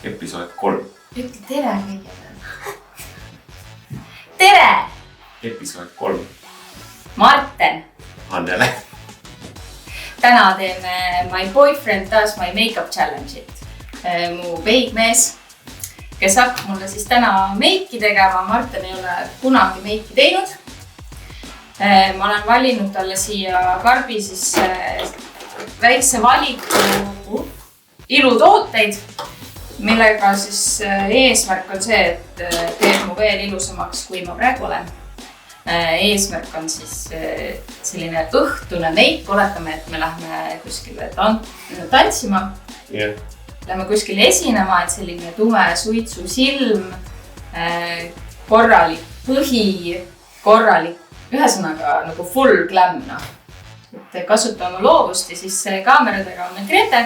Episood 3. Ütle tere kõigile. Tere! Episood 3. Marten. Annele. Täna teeme My Boyfriend Does My Makeup Challenge'it. Mu peigmees, kes hakkab mulle siis täna meiki tegema. Marten ei ole kunagi meiki teinud. Ma olen valinud talle siia karbi siis väikse valiku ilutooteid, millega siis eesmärk on see, et teeb mu veel ilusamaks, kui ma praegu olen. Eesmärk on siis selline õhtune meik, oletame, et me läheme kuskile tantsima. Yeah. Lähme kuskile esinema, et selline tume suitsu silm, korralik põhi, korralik, ühesõnaga nagu full glam. Et kasutame loovust ja siis kaameradega on Grete,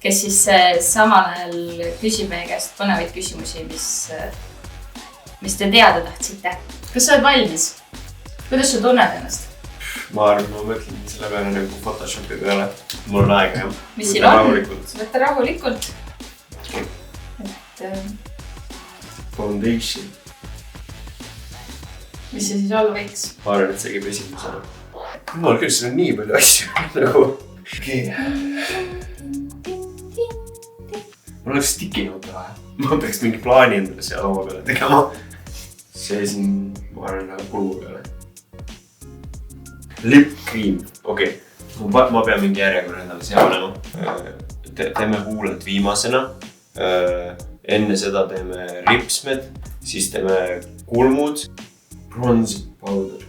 kes siis samal ajal küsib meie käest põnevaid küsimusi, mis te teada tahtsite. Kas sa oled valmis? Kuidas sa tunned ennast? Ma arvan, ma mõtlen selle peale nagu Photoshopi peale. Mul on aega, jah. Mis siin on? Võtta rahulikult. Foundation. Mis see siis olla võiks? Ma arvan, et see käib esimesena. Mul küll siin on nii palju asju nagu... Mul oleks sticky note vaja. Ma peaks mingi plaani endale seal oma peale tegema. See siin, ma arvan, läheb kulmu peale. Lip cream, okei. Ma pean mingi järjekorra endale seal panema. Teeme huuled viimasena. Enne seda teeme ripsmed, siis teeme kulmud. Bronzing powder.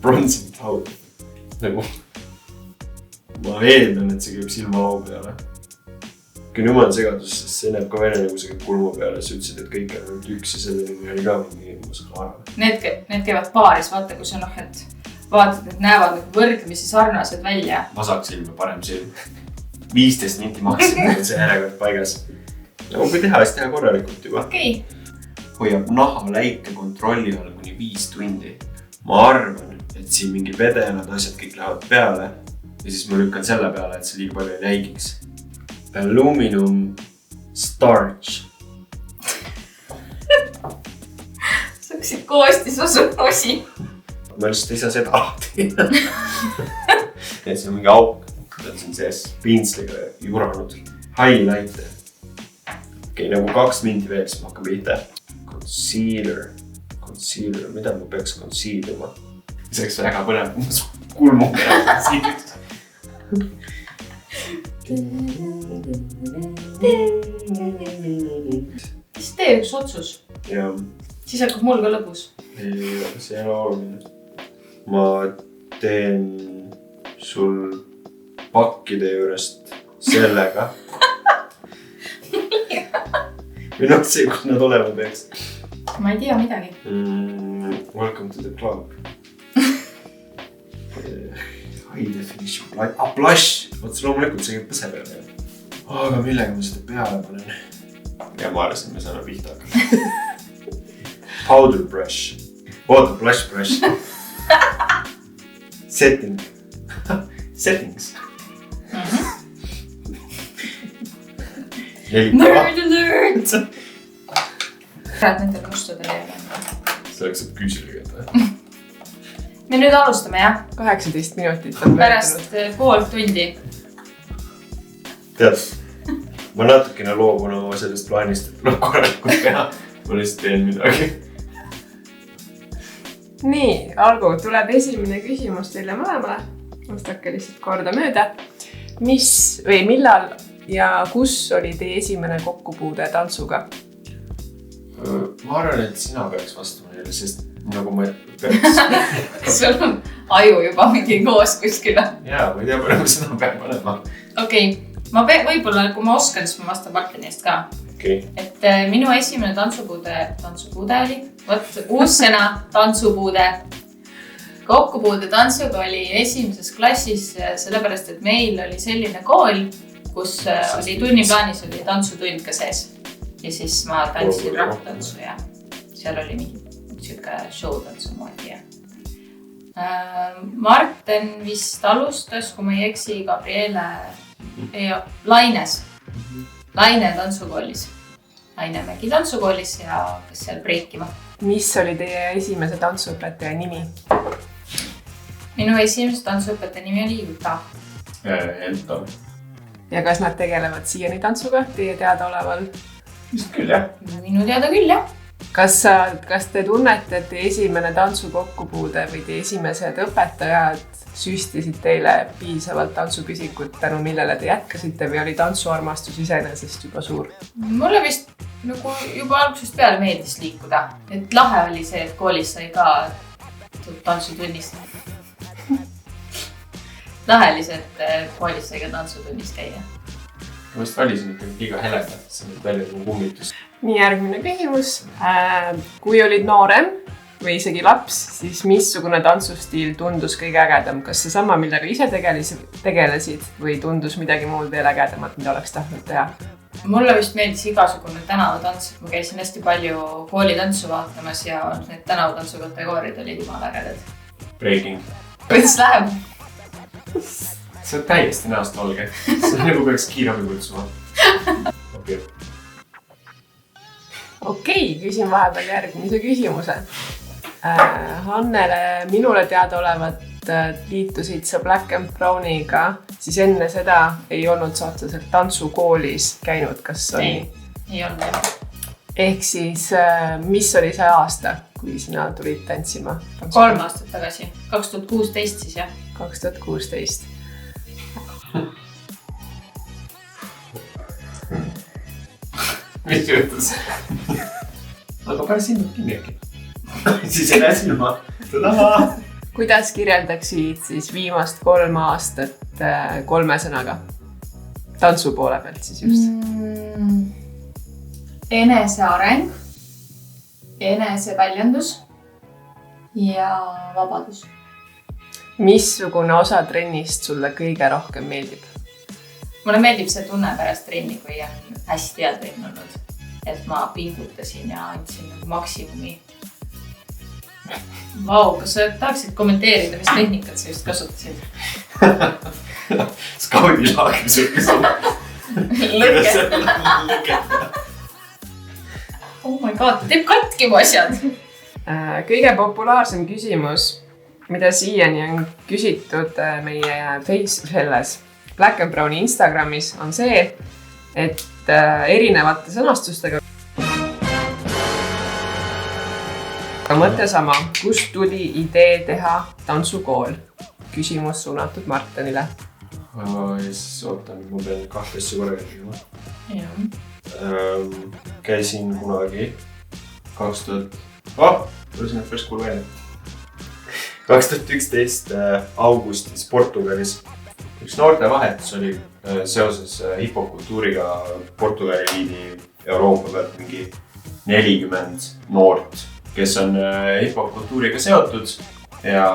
Bronzing powder. Nagu, ma eeldan, et see käib silmaloo peale. Küll jumal segadus, sest see näeb ka välja nagu see käib kulmu peale. Sa ütlesid, et kõik on nüüd üks ja selle nimi oli ka mingi muskulaarve. Need käivad paaris, vaata, kui sa et vaatad, et näevad nagu võrdlemisi sarnased välja. Vasak silm ja parem silm. 15 minti maksimum on see järjekord paigas. Nagu kui teha, siis teha korralikult juba. Okei. Hoiab naha läike kontrolli all kuni 5 tundi. Ma arvan, et siin mingi vedelad asjad kõik lähevad peale ja siis ma lükkan selle peale, et see liiga palju ei läigiks. Aluminum starch. Sa hakkasid koostisosi. Ma lihtsalt ei saa seda alati. Et see on mingi auk, et see on sees piintsliga juranud. Highlighter. Okei, nagu 2 minti veel, siis ma hakkan pihta. Concealer, mida ma peaks concealima? See oleks väga põnev, kui ma kulmu peale concealid. Siis tee üks otsus. Ja. Siis hakkab mul ka lõbus. See on oluline. Ma teen sul pakkide juurest sellega. Või noh, see, kus nad olema peaks. Ma ei tea midagi. Welcome to the club. High definition. Blush. Ots loomulikult see käib põse peale. Aga millega ma seda peale panen? Ja ma arvasin, me saame pihta hakata. Powder brush. Oota, blush brush. Setting. Settings. Nerd alert! Rääd nendel mustadel jälle. Selleks saab küüsile kätte. Me nüüd alustame, jah? 18 minutit on pärast pool tundi. Tead, ma natukene loobun oma sellest plaanist, et tuleb korralikult teha. Ma lihtsalt teen midagi. Nii, algu tuleb esimene küsimus teile mõlemale. Vastake lihtsalt korda mööda. Mis või millal ja kus oli teie esimene kokkupuude tantsuga? Ma arvan, et sina peaks vastama neile, sest nagu ma peaks... Sul on aju juba mingi koos kuskile. Jaa, ma ei tea, palju seda peab panema. Okei, võib-olla kui ma oskan, siis ma vastan Martini eest ka. Et minu esimene tantsupuude oli, uus sõna, tantsupuude. Kokkupuude tantsuga oli esimeses klassis, sellepärast, et meil oli selline kool, kus oli tunniplaanis oli tantsutund ka sees. Ja siis ma tantsin rahvatantsu ja seal oli mingi siuke showtantsu moodi. Marten vist alustas, kui ma ei eksi, Gabriele Laines. Laine tantsukoolis. Laine Mägi tantsukoolis ja hakkas seal breikima. Mis oli teie esimese tantsuõpetaja nimi? Minu esimese tantsuõpetaja nimi oli Juta. Elton. Ja kas nad tegelevad siiani tantsuga teie teadaoleval? Vist küll, jah. Minu teada küll, jah. Kas te tunnete, et teie esimene tantsu kokkupuude või teie esimesed õpetajad süstisid teile piisavalt tantsupisikut, tänu millele te jätkasite või oli tantsuarmastus iseenesest juba suur? Mulle vist nagu juba algusest peale meeldis liikuda. Et lahe oli see, et koolis sai ka tantsutunnist. Lahe oli see, et koolis sai ka tantsutunnist käia. Ma vist valisin ikkagi liiga heledat, see on välja nagu kummitus. Nii, järgmine küsimus. Kui olid noorem või isegi laps, siis missugune tantsustiil tundus kõige ägedam? Kas see sama, millega ise tegelesid või tundus midagi muud veel ägedamat, mida oleks tahtnud teha? Mulle vist meeldis igasugune tänavatants. Ma käisin hästi palju koolitantsu vaatamas ja need tänavatantsu kategooriad olid jumala ägedad. Breaking. Kuidas läheb? See on täiesti näost valge. See nagu peaks kiirabi kutsuma. Okei, küsin vahepeal järgmise küsimuse. Hannele minule teadaolevat liitusid sa Black & Browniga, siis enne seda ei olnud sa otseselt tantsukoolis käinud, kas oli? Ei olnud. Ehk siis, mis oli see aasta, kui sina tulid tantsima? 3 aastat tagasi, 2016 siis jah. 2016. Mis juhtus? Aga päris hindab kinnegi. Siis ei näe silma. Tada! Kuidas kirjeldaksid siis viimast 3 aastat 3 sõnaga? Tantsu poole pealt siis just. Eneseareng, eneseväljendus ja vabadus. Missugune osa trennist sulle kõige rohkem meeldib? Mulle meeldib see tunne pärast trenni, kui on hästi hea trenn olnud. Et ma pingutasin ja andsin maksimumi. Vau, kas sa tahaksid kommenteerida, mis tehnikat sa just kasutasid? Skaudilaager sul. Lõke. Oh my god, teeb katki mu asjad. Kõige populaarsem küsimus, mida siiani on küsitud meie selles Black & Browni Instagramis on see, et erinevate sõnastustega mõte sama, kust tuli idee teha tantsukool? Küsimus suunatud Martenile. Siis ootan, ma pean 2 asja korraga tegema. Käisin kunagi 2011 augustis Portugalis. Üks noortevahetus oli seoses hip-hop-kultuuriga. Portugali viidi Euroopa pealt mingi 40 noort, kes on hip-hop-kultuuriga seotud ja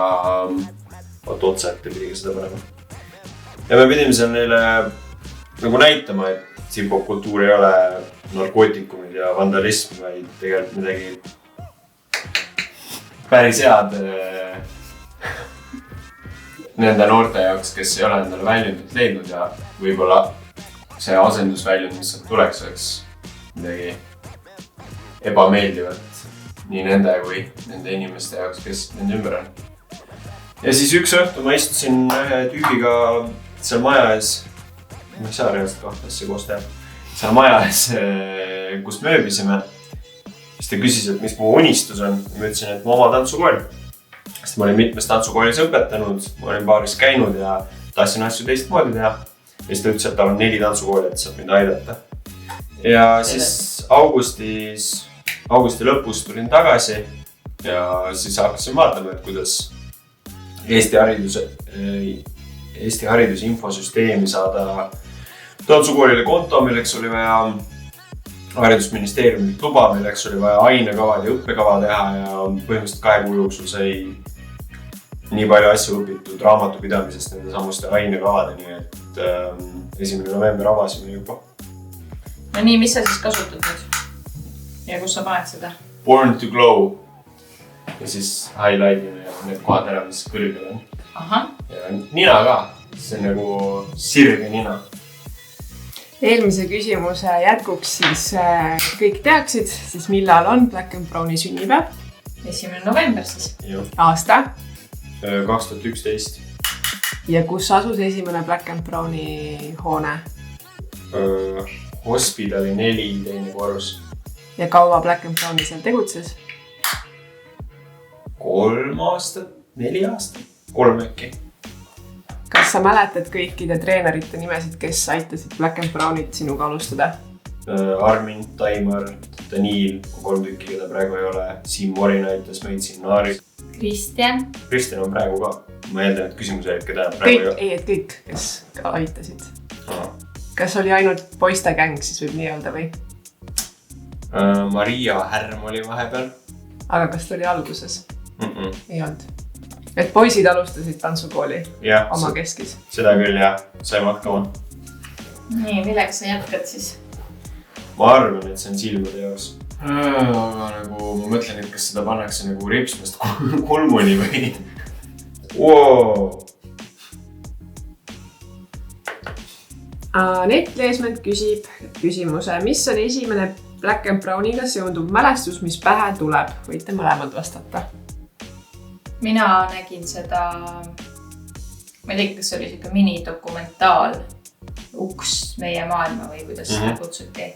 otsaette pidi ka seda panema. Ja me pidime seal neile nagu näitama, et hip-hop-kultuur ei ole narkootikumid ja vandalism, vaid tegelikult midagi päris head nende noorte jaoks, kes ei ole endale väljundit leidnud ja võib-olla see asendusväljund, mis sealt tuleks, oleks midagi ebameeldivat nii nende kui nende inimeste jaoks, kes nende ümber on. Ja siis üks õhtu ma istusin ühe tüübiga seal maja ees, ma ei saa reaalselt 2 asja koos teha, seal maja ees, kus me ööbisime. Siis ta küsis, et mis mu unistus on. Ma ütlesin, et mu oma tantsukool. Sest ma olin mitmes tantsukoolis õpetanud, ma olin paaris käinud ja tahtsin asju teistmoodi teha. Ja siis ta ütles, et tal on 4 tantsukooli, et saab mind aidata. Ja siis augusti lõpus tulin tagasi ja siis hakkasin vaatama, et kuidas Eesti hariduse infosüsteemi saada tantsukoolile konto, milleks oli vaja haridusministeeriumilt luba, milleks oli vaja ainekavad ja õppekava teha ja põhimõtteliselt 2 kuu jooksul sai nii palju asju õpitud raamatupidamisest nende samuste ainekavadeni, et 1. november avasime juba. No nii, mis sa siis kasutad nüüd? Ja kus sa paned seda? Born to Glow. Ja siis highlightime ja need kohad ära, mis kõrgel on. Aha. Ja nina ka. See on nagu sirge nina. eelmise küsimuse jätkuks siis kõik teaksid, siis millal on Black & Browni sünnipäev? 1. november siis. Aasta? 2011. Ja kus asus esimene Black & Browni hoone? Hospitali 4 teine korrus. Ja kaua Black & Browni seal tegutses? 3 aastat, 4 aastat, 3 äkki. Kas sa mäletad kõikide treenerite nimesid, kes aitasid Black & Brownit sinuga alustada? Armin, Taimar, Daniil, 3 tükki, keda praegu ei ole. Siim Morin aitas meid, siin Naari. Kristjan. Kristjan on praegu ka. Ma eeldan, et küsimus oli, keda praegu ei ole. Ei, et kõik, kes aitasid. Kas oli ainult poiste gäng, siis võib nii öelda või? Maria Härm oli vahepeal. Aga kas ta oli alguses? Ei olnud. Et poisid alustasid tantsukooli oma keskis? Seda küll, jah. Saime hakkama. Nii, millega sa jätkad siis? Ma arvan, et see on silmade jaos. Aga nagu ma mõtlen, et kas seda pannakse nagu ripsmast kulmuni või? Wow. Anett Leesment küsib küsimuse, mis on esimene Black & Browniga seonduv mälestus, mis pähe tuleb? Võite mõlemad vastata. Mina nägin seda, ma ei tea, kas oli siuke minidokumentaal Uks meie maailma või kuidas seda kutsuti.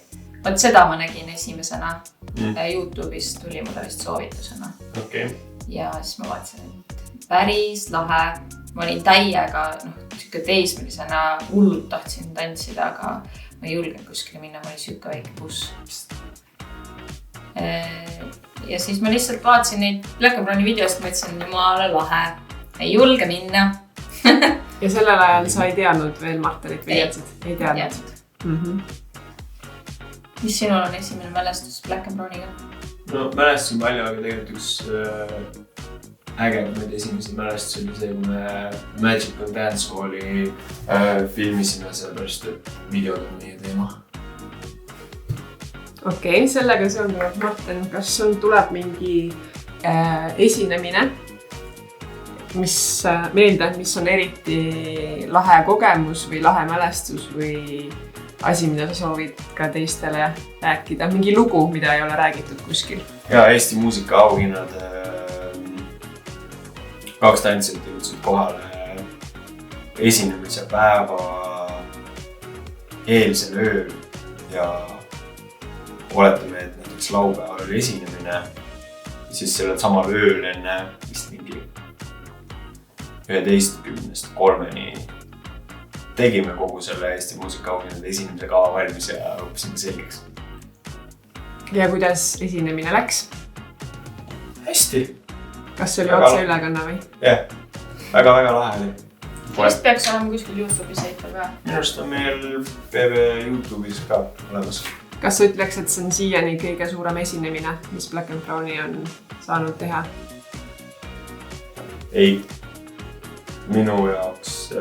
Võt seda ma nägin esimesena. YouTube'is tuli mulle vist soovitusena. Ja siis ma vaatasin, et päris lahe. Ma olin täiega, siuke teismelisena hullult tahtsin tantsida, aga ma ei julgenud kuskile minna, ma oli siuke väike buss. Ja siis ma lihtsalt vaatasin neid Black & Browni videost, mõtlesin, jumala lahe, ei julge minna. Ja sellel ajal sa ei teadnud veel Martenit või teadsid? Ei teadnud. Mis sinul on esimene mälestus Black & Browniga? No mälestusin palju, aga tegelikult üks ägedamaid esimesi mälestusi oli see, kui me Magical Dance Halli filmisime sellepärast, et videod on meie teema. Okei, sellega seonduvalt Marten, kas sul tuleb mingi esinemine, mis meelde, mis on eriti lahe kogemus või lahe mälestus või asi, mida sa soovid ka teistele rääkida? Mingi lugu, mida ei ole räägitud kuskil? Ja Eesti muusika auhinnad 2 tantsilt jõudsid kohale esinemise päeva eelsel ööl ja oletame, et näiteks laupäeval oli esinemine ja siis sellel samal ööl enne vist mingi 11-3-ni tegime kogu selle Eesti muusika auhinnad esinemise kava valmis ja õppisime selgeks. Ja kuidas esinemine läks? Hästi. Kas see oli otse ülekanna või? Jah, väga-väga lahe oli. Vist peaks olema kuskil YouTube'is heitel ka? Minust on meil PV YouTube'is ka olemas. Kas sa ütleks, et see on siiani kõige suurem esinemine, mis Black & Browni on saanud teha? Ei. Minu jaoks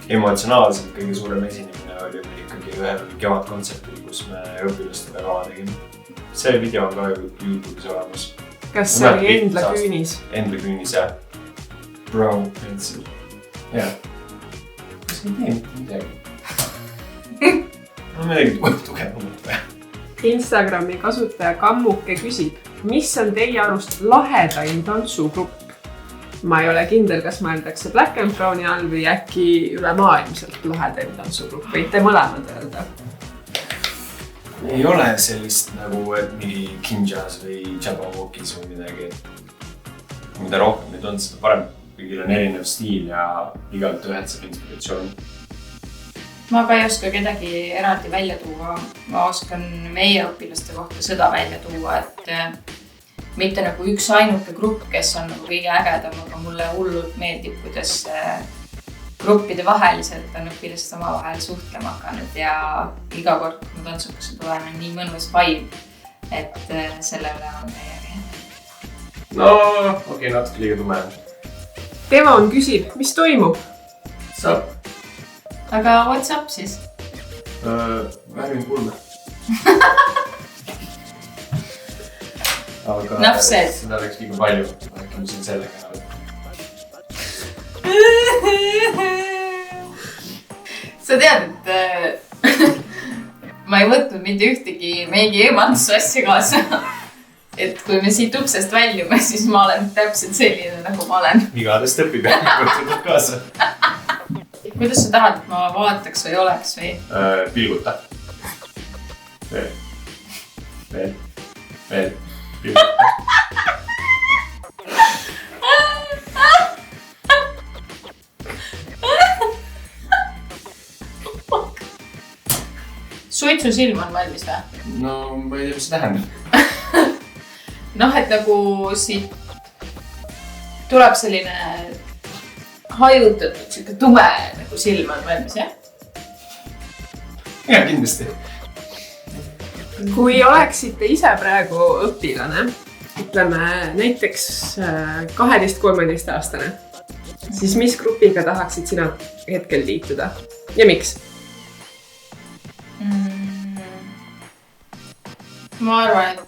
emotsionaalselt kõige suurem esinemine oli ikkagi ühel kevadkontsertil, kus me õpilastele kava tegime. See video on ka YouTube'is olemas. Kas see oli Endla Küünis? Endla Küünis, jah. Brown Pencil. Jah. Kas ei tee midagi? No midagi tugevamalt või? Instagrami kasutaja Kammuke küsib, mis on teie arust lahedaim tantsugrupp? Ma ei ole kindel, kas mõeldakse Black & Browni all või äkki ülemaailmselt lahedaim tantsugrupp. Võite mõlemad öelda? Ei ole sellist nagu, et mingi Kinjas või Jabberwockis või midagi. Mida rohkem neid on, seda parem. Kõigil on erinev stiil ja igalt ühelt saab inspiratsioon. Ma ka ei oska kedagi eraldi välja tuua. Ma oskan meie õpilaste kohta seda välja tuua, et mitte nagu üks ainuke grupp, kes on nagu kõige ägedam, aga mulle hullult meeldib, kuidas gruppide vaheliselt on õpilased oma vahel suhtlema hakanud ja iga kord, kui ma tantsukasse tulen, on nii mõnus vibe, et selle üle on meie äge. No, okei, natuke liiga tume. Devon küsib, mis toimub? Saab. Aga what's up siis? Värvin kulme. Aga seda läks liiga palju. Äkki siin sellega. sa tead, et ma ei võtnud mitte ühtegi meigi eemaldusasja kaasa. Et kui me siit uksest väljume, siis ma olen täpselt selline, nagu ma olen. Igadest õpib ja võtnud kaasa. Kuidas sa tahad, et ma vaataks või oleks või? Pilguta. Veel. Pilguta. Suitsusilm on valmis või? No ma ei tea, mis see tähendab. Et nagu siit tuleb selline hajutatud, siuke tume nagu silm on valmis, jah? Ja, kindlasti. Kui oleksite ise praegu õpilane, ütleme näiteks 12-13 aastane, siis mis grupiga tahaksid sina hetkel liituda ja miks? Ma arvan, et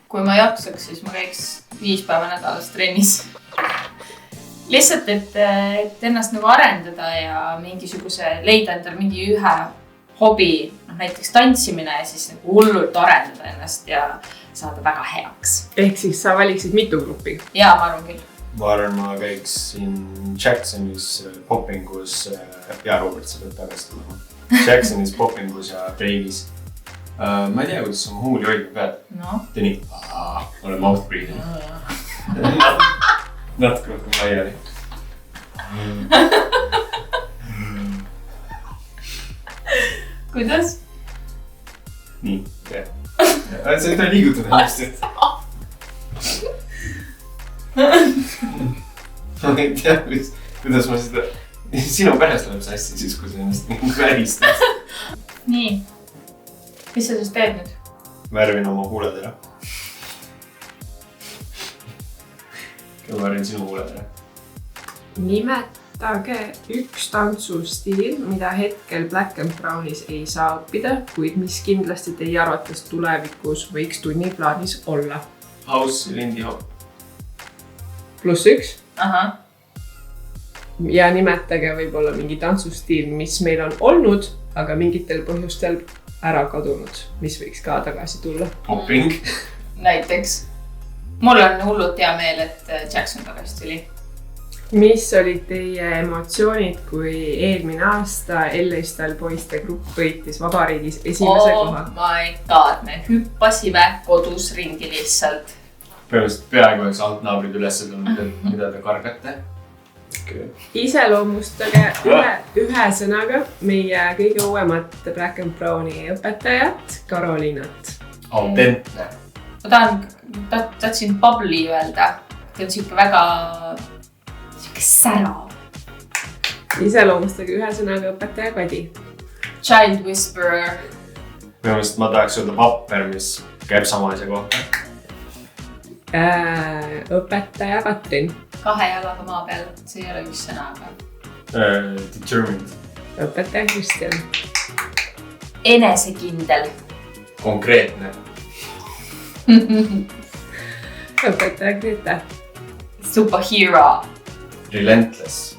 kui ma jaksaks, siis ma käiks 5 päeva nädalas trennis. Lihtsalt, et ennast nagu arendada ja leida endal mingi ühe hobi, näiteks tantsimine ja siis nagu hullult arendada ennast ja saada väga heaks. Ehk siis sa valiksid mitu gruppi? Jaa, ma arvan küll. Ma arvan, ma käiksin Jacksonis popingus ja Robert, sa pead tagasi tulema. Jacksonis popingus ja breivis. Ma ei tea, kuidas oma huuli hoidma pead. No. Tee nii. Olen mouth breathing. Natuke rohkem laiali. Kuidas? Nii, jah. Sa ei taha liigutada ennast. Ma ei tea, kuidas ma seda... Sinu pärast läheb sassi siis, kui sa ennast väristad. Nii. Mis sa siis teed nüüd? Värvin oma huuled ära. Ma värvin sinu huuled ära. Nimetage üks tantsustiil, mida hetkel Black and Brownis ei saa õppida, kuid mis kindlasti teie arvates tulevikus võiks tunniplaanis olla. House, Lindy Hop. +1. Aha. Ja nimetage võib-olla mingi tantsustiil, mis meil on olnud, aga mingitel põhjustel ära kadunud, mis võiks ka tagasi tulla. Popping. Näiteks. Mul on hullult hea meel, et Jackson tagasi tuli. Mis olid teie emotsioonid, kui eelmine aasta LA Style poiste grupp võitis vabariigis esimese koha? Oh my god, me hüppasime kodus ringi lihtsalt. Põhimõtteliselt peaaegu oleks alt naabrid üles tulnud, mida te kargate. Okay. Iseloomustage ühe sõnaga meie kõige uuemat Black and Browni õpetajat, Karolinat. Autentne. Ma tahtsin bubbly öelda. Ta on siuke väga särav. Iseloomustage ühe sõnaga õpetaja Kadi. Child whisperer. Põhimõtteliselt ma tahaks öelda vapper, mis käib sama asja kohta. Õpetaja Katrin. 2 jalaga maa peal, see ei ole üks sõna, aga... Determined. Õpetaja Kristjan. Enesekindel. Konkreetne. Õpetaja Greta. Superhero. Relentless.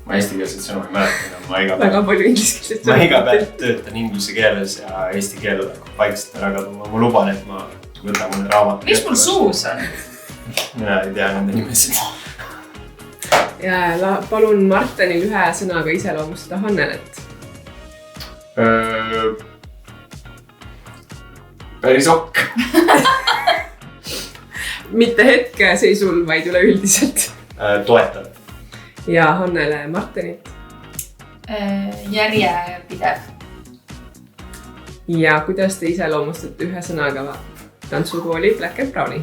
Ma eestikeelset sõnu ei mäleta, väga palju ingliskeelset sõnu. Ma iga päev töötan inglise keeles ja eesti keel vaikselt ära kaduma. Ma luban, et ma võtan mõne raamat. Mis mul suus on? Mina ei tea nende nimesid. Ja palun Martenil ühe sõnaga iseloomustada Hannelet. Päris okk. Mitte hetke seisul, vaid üleüldiselt. Toetav. Ja Hannele Martenit. Järjepidev. Ja kuidas te iseloomustate ühe sõnaga tantsukooli Black and Browni?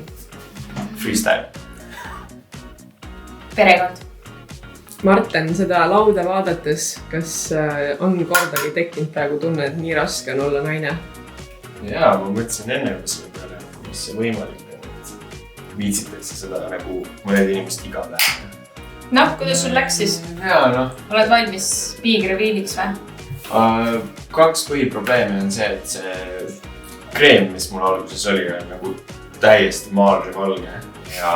Freestyle. Perekond. Marten, seda lauda vaadates, kas on kordagi tekkinud praegu tunne, et nii raske on olla naine? Jaa, ma mõtlesin enne selle peale, mis see võimalik on, et viitsitakse seda nagu mõned inimesed iga päev. Noh, kuidas sul läks siis? Jaa, noh. Oled valmis big revealiks või? 2 põhiprobleemi on see, et see kreem, mis mul alguses oli, on nagu täiesti maalrivalge ja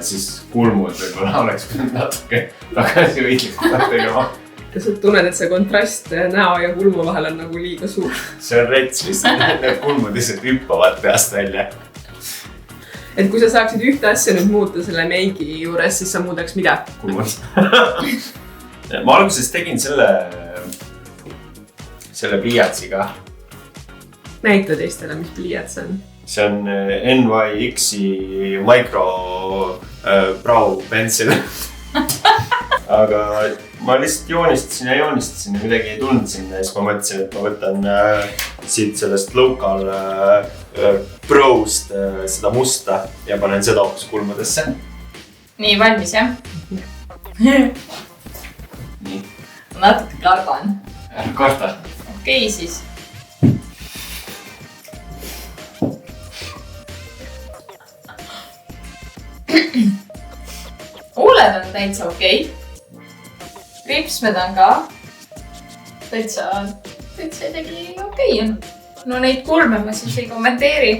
siis kulmud võib-olla oleks pidanud natuke tagasi õitlikult tegema. ja sa tunned, et see kontrast näo ja kulmu vahel on nagu liiga suur. See on rets lihtsalt, need kulmud lihtsalt hüppavad peast välja. Et kui sa saaksid ühte asja nüüd muuta selle meigi juures, siis sa muudaks mida? Kulmud. Ma alguses tegin selle pliiatsiga. Näita teistele, mis pliiats on. See on NYX-i Micro Brow Pencil. Aga ma lihtsalt joonistasin ja midagi ei tulnud sinna ja siis ma mõtlesin, et ma võtan siit sellest local Browst seda musta ja panen seda hoopis kulmudesse. Nii, valmis jah? Nii. Ma natuke kardan. Ära karda. Okei, siis. Huuled on täitsa okei. Ripsmed on ka täitsa tegi okei on. No neid kulme ma siis ei kommenteeri.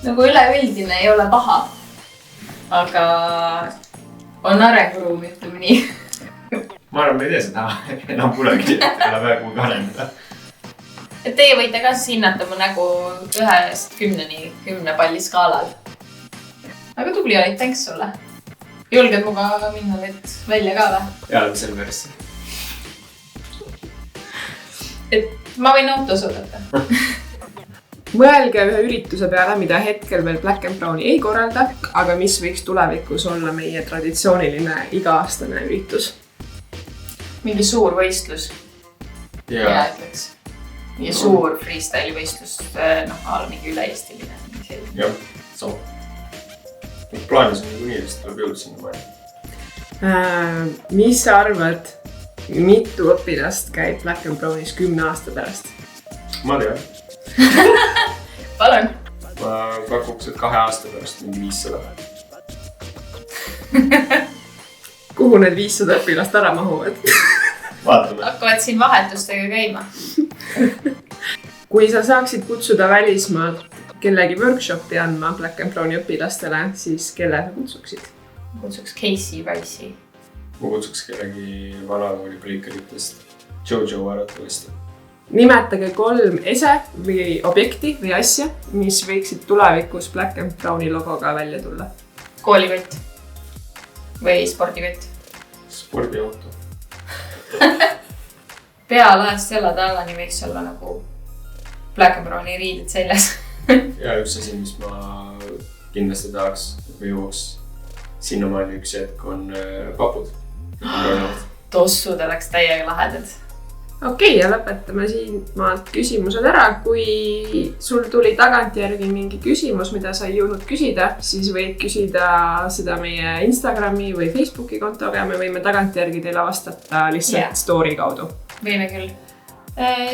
Nagu üleüldine ei ole paha. Aga on arenguruumi, ütleme nii. Ma arvan, ma ei tee seda enam kunagi, et ei ole väga kuulda arendada. Et teie võite ka siis hinnata mu nägu 1-10 10 palli skaalal. Aga tubli olid, thanks sulle. Julged muga minna nüüd välja ka või? Ja oleme selle verisse. Et ma võin autos oodata. Mõelge ühe ürituse peale, mida hetkel veel Black & Browni ei korralda, aga mis võiks tulevikus olla meie traditsiooniline iga-aastane üritus. Mingi suur võistlus. Ja ütleks. Mingi suur freestyle võistlus, mingi üle-eestiline. Jah, sama. Plaanis on nii vist tuleb jõud sinna maja. Mis sa arvad, mitu õpilast käib Black & Brownis 10 aasta pärast? Ma tean. Palun. Ma pakuks, et 2 aasta pärast mingi 500. Kuhu need 500 õpilast ära mahuvad? Vaatame. Hakkavad siin vahetustega käima. Kui sa saaksid kutsuda välismaalt kellegi workshopi andma Black & Browni õpilastele, siis kelle sa kutsuksid? Kutsuks Casey Rice'i. Ma kutsuks kellegi vanakooli poliikaritest. Jojo arvatavasti. Nimetage 3 ese või objekti või asja, mis võiksid tulevikus Black & Browni logoga välja tulla. Koolikott. Või spordikott. Spordiauto. Pealaest jalade allani võiks olla nagu Black & Browni riided seljas. Ja üks asi, mis ma kindlasti tahaks või jõuaks sinnamaani üks hetk on papud. Tossud oleks täiega lahedad. Okei, ja lõpetame siin maalt küsimused ära. Kui sul tuli tagantjärgi mingi küsimus, mida sa ei jõudnud küsida, siis võid küsida seda meie Instagrami või Facebooki kontoga ja me võime tagantjärgi teile vastata lihtsalt story kaudu. Võime küll.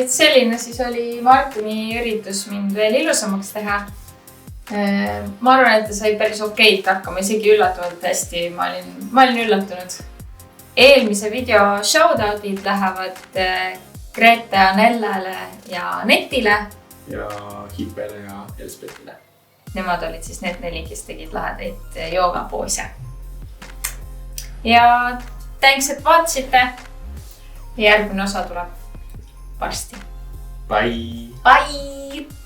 Selline siis oli Martini üritus mind veel ilusamaks teha. Ma arvan, et ta sai päris okeilt hakkama, isegi üllatavalt hästi. Ma olin üllatunud. Eelmise video shoutoutid lähevad Grete Anellale ja Netile. Ja Hipele ja Elspetile. Nemad olid siis need 4, kes tegid lahedaid joogapoose. Ja thanks, et vaatasite. Järgmine osa tuleb varsti. Bye! Bye!